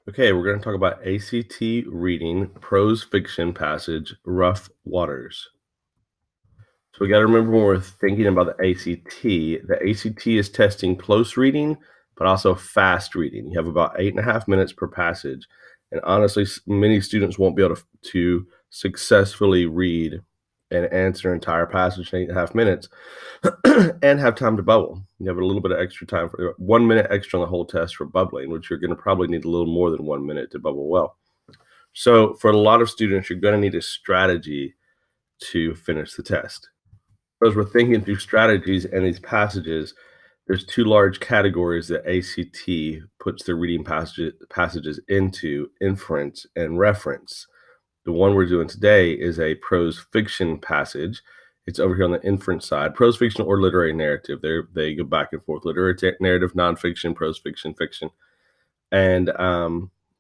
Okay, we're going to talk about ACT reading, prose fiction passage, Rough Waters. So we got to remember when we're thinking about the ACT is testing close reading, but also fast reading. You have about 8.5 minutes per passage. And honestly, many students won't be able to successfully read and answer an entire passage in 8.5 minutes and have time to bubble. You have a little bit of extra time for 1 minute extra on the whole test for bubbling, which you're going to probably need a little more than 1 minute to bubble well. So for a lot of students, you're going to need a strategy to finish the test. As we're thinking through strategies and these passages, there's two large categories that ACT puts their reading passages into: inference and reference. The one we're doing today is a prose fiction passage. It's over here on the inference side. Prose fiction or literary narrative. They go back and forth. Literary narrative, nonfiction, prose fiction, fiction. And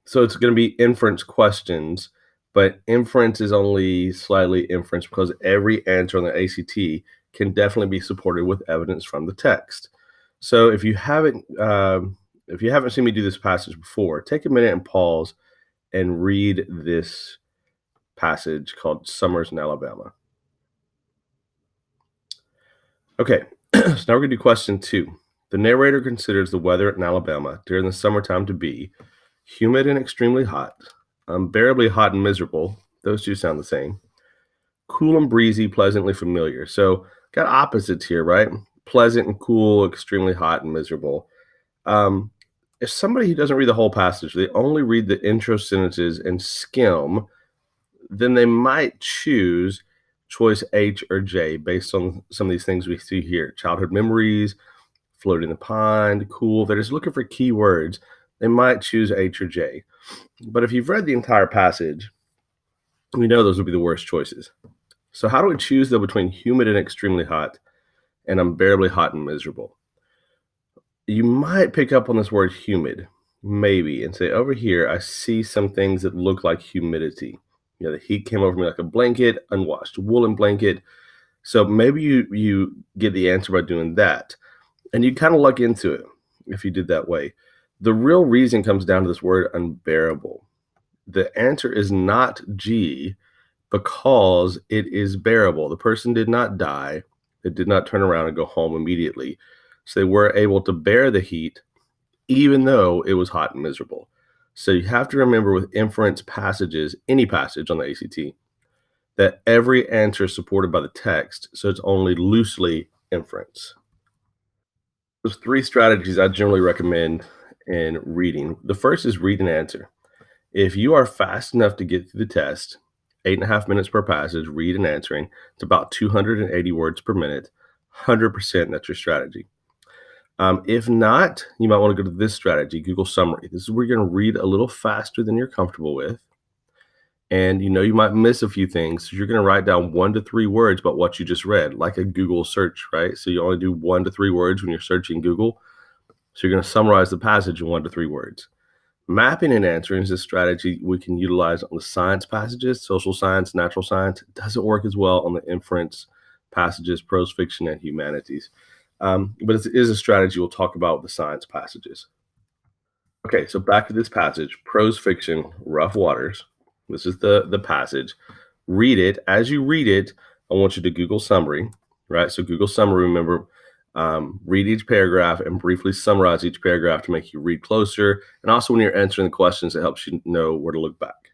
so it's going to be inference questions, but inference is only slightly inference because every answer on the ACT can definitely be supported with evidence from the text. So if you haven't seen me do this passage before, take a minute and pause and read this passage called Summers in Alabama. Okay, so now we're going to do question 2. The narrator considers the weather in Alabama during the summertime to be humid and extremely hot, unbearably hot and miserable. Those two sound the same. Cool and breezy, pleasantly familiar. So got opposites here, right? Pleasant and cool, extremely hot and miserable. If somebody who doesn't read the whole passage, they only read the intro sentences and skim, then they might choose choice H or J based on some of these things we see here: childhood memories, floating in the pond, cool. They're just looking for keywords. They might choose H or J. But if you've read the entire passage, we know those would be the worst choices. So how do we choose, though, between humid and extremely hot and unbearably hot and miserable? You might pick up on this word humid, maybe, and say, over here, I see some things that look like humidity. The heat came over me like a blanket, unwashed woolen blanket. So maybe you get the answer by doing that. And you kind of luck into it if you did that way. The real reason comes down to this word unbearable. The answer is not G because it is bearable. The person did not die. They did not turn around and go home immediately. So they were able to bear the heat even though it was hot and miserable. So you have to remember with inference passages, any passage on the ACT, that every answer is supported by the text, so it's only loosely inference. There's 3 strategies I generally recommend in reading. The first is read and answer. If you are fast enough to get through the test, 8.5 minutes per passage, read and answering, it's about 280 words per minute, 100% that's your strategy. If not, you might want to go to this strategy, Google Summary. This is where you're going to read a little faster than you're comfortable with. And you might miss a few things. So you're going to write down 1 to 3 words about what you just read, like a Google search, right? So you only do 1 to 3 words when you're searching Google. So you're going to summarize the passage in 1 to 3 words. Mapping and answering is a strategy we can utilize on the science passages, social science, natural science. It doesn't work as well on the inference passages, prose fiction, and humanities. But it is a strategy we'll talk about with the science passages. Okay, so back to this passage, prose fiction, Rough Waters. This is the passage. Read it. As you read it, I want you to Google Summary, right? So Google Summary, remember, read each paragraph and briefly summarize each paragraph to make you read closer. And also when you're answering the questions, it helps you know where to look back.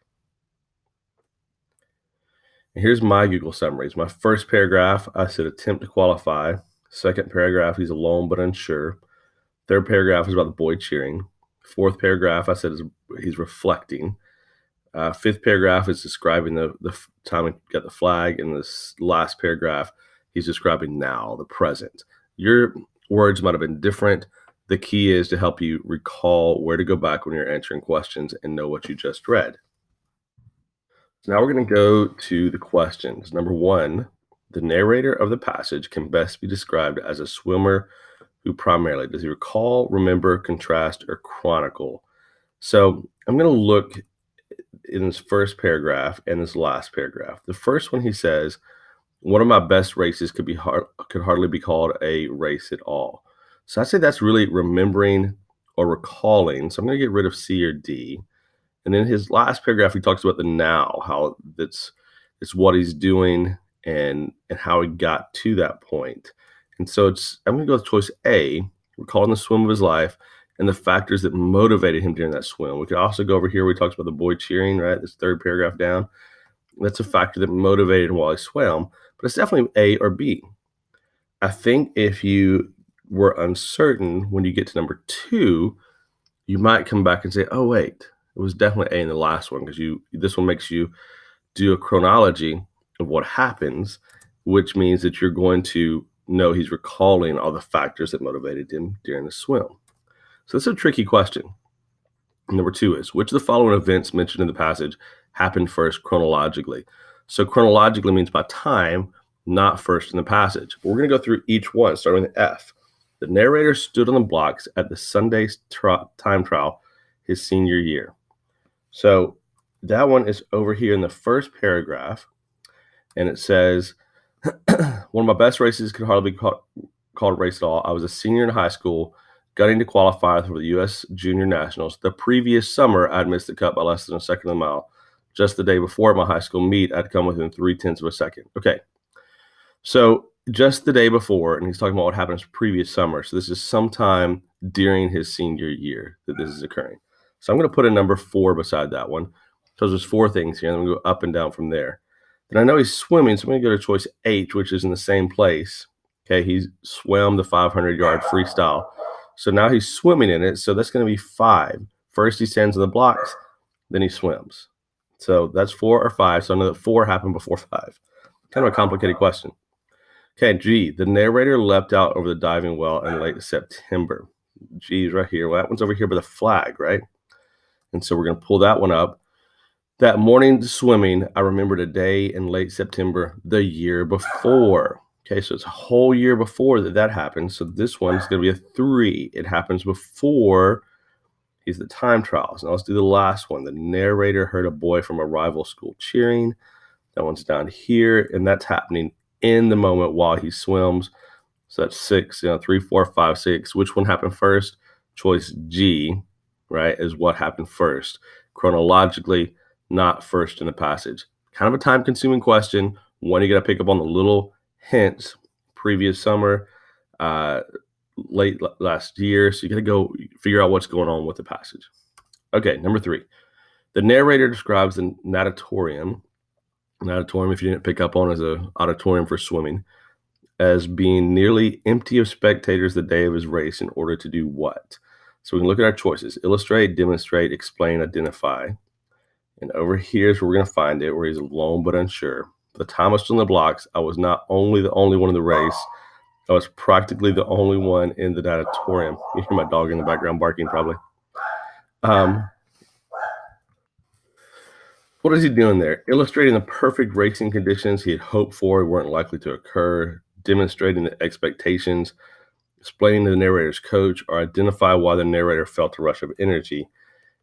And here's my Google Summaries. My first paragraph, I said attempt to qualify. Second paragraph, he's alone but unsure. Third paragraph is about the boy cheering. Fourth paragraph, I said he's reflecting. Fifth paragraph is describing the time he got the flag. And this last paragraph, he's describing now, the present. Your words might have been different. The key is to help you recall where to go back when you're answering questions and know what you just read. So now we're going to go to the questions. Number 1, the narrator of the passage can best be described as a swimmer who primarily, does he recall, remember, contrast, or chronicle? So I'm going to look in this first paragraph and this last paragraph. The first one, he says, one of my best races could hardly be called a race at all. So I'd say that's really remembering or recalling. So I'm going to get rid of C or D. And in his last paragraph, he talks about the now, how it's what he's doing and how he got to that point. And so I'm gonna go with choice A, recalling the swim of his life and the factors that motivated him during that swim. We could also go over here where he talks about the boy cheering, right? This third paragraph down. That's a factor that motivated him while he swam, but it's definitely A or B. I think if you were uncertain when you get to number two, you might come back and say, "Oh, wait, it was definitely A in the last one," because this one makes you do a chronology of what happens, which means that you're going to know he's recalling all the factors that motivated him during the swim. So this is a tricky question. Number two is, which of the following events mentioned in the passage happened first chronologically? So chronologically means by time, not first in the passage. We're going to go through each one, starting with F. The narrator stood on the blocks at the Sunday time trial his senior year. So that one is over here in the first paragraph, and it says, one of my best races could hardly be called a race at all. I was a senior in high school, gunning to qualify for the U.S. Junior Nationals. The previous summer, I'd missed the cut by less than a second of a mile. Just the day before my high school meet, I'd come within 0.3 of a second. Okay, so just the day before, and he's talking about what happened his previous summer. So this is sometime during his senior year that this is occurring. So I'm going to put a number 4 beside that one because there's 4 things here, and I'm going to go up and down from there. Then I know he's swimming, so I'm going to go to choice H, which is in the same place. Okay, he swam the 500-yard freestyle. So now he's swimming in it, so that's going to be 5. First he stands on the blocks, then he swims. So that's 4 or 5, so I know that 4 happened before 5. Kind of a complicated question. Okay, G, the narrator leapt out over the diving well in late September. G is right here. Well, that one's over here by the flag, right? And so we're going to pull that one up. That morning swimming, I remembered a day in late September the year before. Okay, so it's a whole year before that happened. So this one's going to be a 3. It happens before he's the time trials. Now let's do the last one. The narrator heard a boy from a rival school cheering. That one's down here, and that's happening in the moment while he swims. So that's 6, 3, 4, 5, 6. Which one happened first? Choice G, right, is what happened first. Chronologically, not first in the passage. Kind of a time-consuming question. One, you got to pick up on the little hints. Previous summer, late last year. So you got to go figure out what's going on with the passage. Okay, number 3. The narrator describes the natatorium. Natatorium, if you didn't pick up on, is an auditorium for swimming, as being nearly empty of spectators the day of his race in order to do what? So we can look at our choices. Illustrate, demonstrate, explain, identify. And over here is where we're going to find it, where he's alone but unsure. The time was still on the blocks. I was not only the only one in the race, I was practically the only one in the natatorium. You hear my dog in the background barking probably. What is he doing there? Illustrating the perfect racing conditions he had hoped for weren't likely to occur, demonstrating the expectations, explaining to the narrator's coach, or identify why the narrator felt a rush of energy.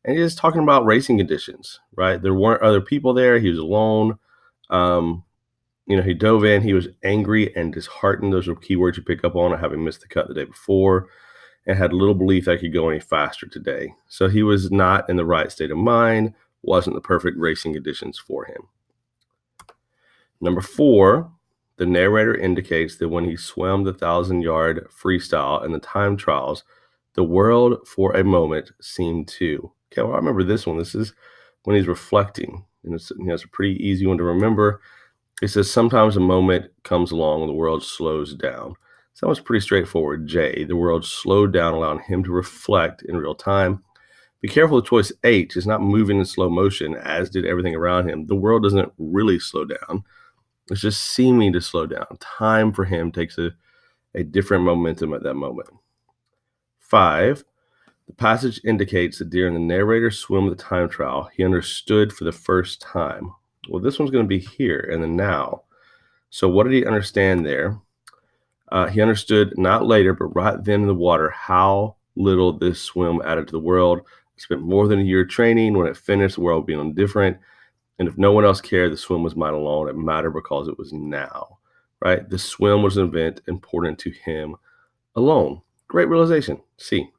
And he's talking about racing conditions, right? There weren't other people there. He was alone. He dove in. He was angry and disheartened. Those are keywords you pick up on, having missed the cut the day before, and had little belief that I could go any faster today. So he was not in the right state of mind, wasn't the perfect racing conditions for him. Number 4, the narrator indicates that when he swam the 1,000-yard freestyle in the time trials, the world for a moment seemed to. Okay, well, I remember this one. This is when he's reflecting, and it's a pretty easy one to remember. It says, sometimes a moment comes along and the world slows down. So that was pretty straightforward. J, the world slowed down, allowing him to reflect in real time. Be careful with choice H. It's not moving in slow motion, as did everything around him. The world doesn't really slow down. It's just seeming to slow down. Time for him takes a different momentum at that moment. 5, the passage indicates that during the narrator's swim of the time trial, he understood for the first time. Well, this one's going to be here in the now. So what did he understand there? He understood not later, but right then in the water, how little this swim added to the world. Spent more than a year training. When it finished, the world being different. And if no one else cared, the swim was mine alone. It mattered because it was now, right? The swim was an event important to him alone. Great realization. C.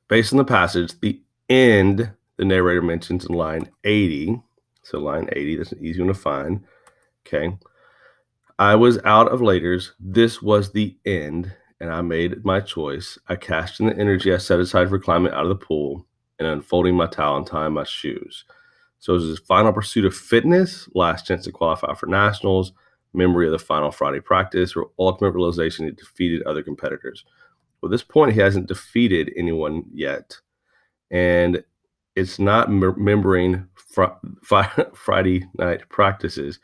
Based on the passage, the end, the narrator mentions in line 80. So line 80, that's an easy one to find. Okay. I was out of laters. This was the end, and I made my choice. I cashed in the energy I set aside for climbing out of the pool and unfolding my towel and tying my shoes. So it was his final pursuit of fitness, last chance to qualify for nationals, memory of the final Friday practice, or ultimate realization he defeated other competitors. Well, at this point, he hasn't defeated anyone yet, and it's not remembering Friday night practices.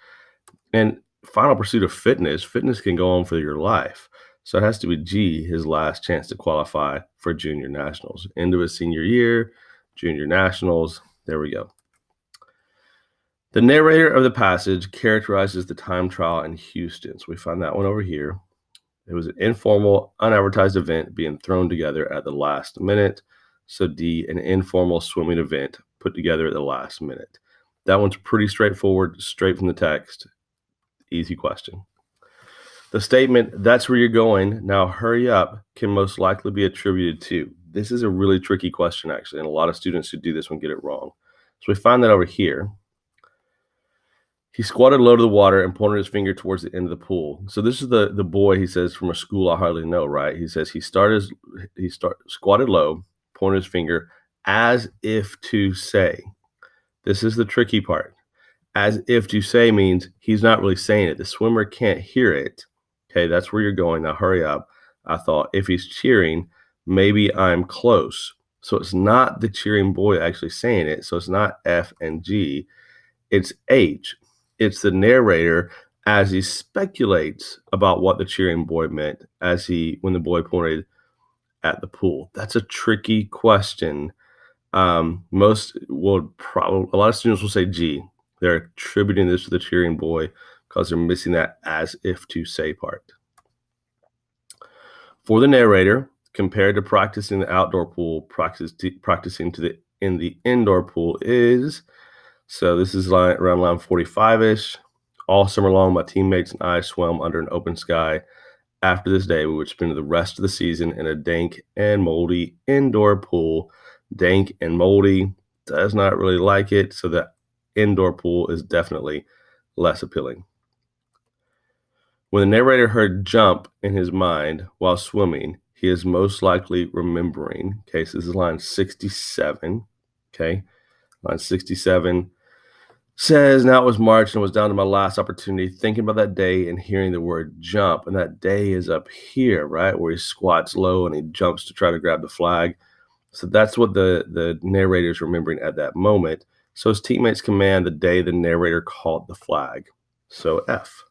And final pursuit of fitness, fitness can go on for your life. So it has to be G, his last chance to qualify for junior nationals. End of his senior year, junior nationals. There we go. The narrator of the passage characterizes the time trial in Houston. So we find that one over here. It was an informal, unadvertised event being thrown together at the last minute. So D, an informal swimming event put together at the last minute. That one's pretty straightforward, straight from the text. Easy question. The statement, that's where you're going, now hurry up, can most likely be attributed to. This is a really tricky question, actually, and a lot of students who do this one get it wrong. So we find that over here. He squatted low to the water and pointed his finger towards the end of the pool. So this is the boy, he says, from a school I hardly know, right? He says he squatted low, pointed his finger as if to say. This is the tricky part. As if to say means he's not really saying it. The swimmer can't hear it. Okay, that's where you're going. Now hurry up. I thought if he's cheering, maybe I'm close. So it's not the cheering boy actually saying it. So it's not F and G. It's H. It's the narrator as he speculates about what the cheering boy meant when the boy pointed at the pool. That's a tricky question. A lot of students will say G. They're attributing this to the cheering boy because they're missing that as if to say part. For the narrator, compared to practicing the outdoor pool, practicing in the indoor pool is. So this is around line 45-ish. All summer long, my teammates and I swam under an open sky. After this day, we would spend the rest of the season in a dank and moldy indoor pool. Dank and moldy, does not really like it, so the indoor pool is definitely less appealing. When the narrator heard jump in his mind while swimming, he is most likely remembering. Okay, so this is line 67. Okay, line 67 says, now it was March and it was down to my last opportunity, thinking about that day and hearing the word jump. And that day is up here, right, where he squats low and he jumps to try to grab the flag. So that's what the narrator is remembering at that moment. So his teammates command the day the narrator caught the flag. So F.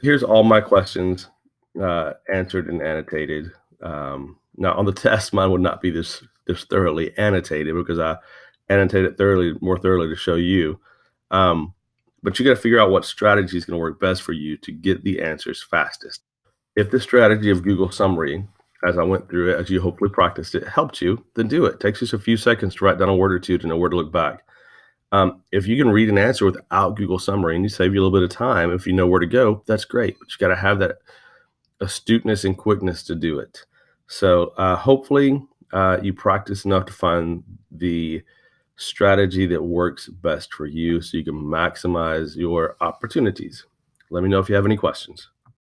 Here's all my questions answered and annotated. Now on the test, mine would not be this thoroughly annotated because I annotated more thoroughly to show you. But you got to figure out what strategy is going to work best for you to get the answers fastest. If the strategy of Google Summary, as I went through it, as you hopefully practiced it, helped you, then do it. It takes just a few seconds to write down a word or two to know where to look back. If you can read an answer without Google Summary and you save you a little bit of time, if you know where to go, that's great. But you got to have that astuteness and quickness to do it. So hopefully you practice enough to find the strategy that works best for you so you can maximize your opportunities. Let me know if you have any questions.